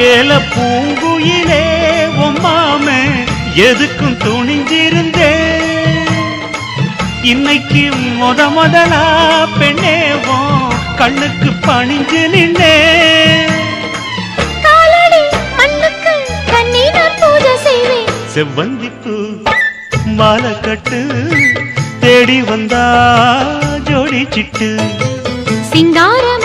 ஏல பூங்குயிலே உம்மாமே எதுக்கும் துணிஞ்சிருந்தே இன்னைக்கு முதலா பெண்ணேவோ கண்ணுக்கு பணிஞ்சு நின்றே செவ்வந்திப்பு மாலை கட்டு தேடி வந்தா ஜோடி சிட்டு சிங்கார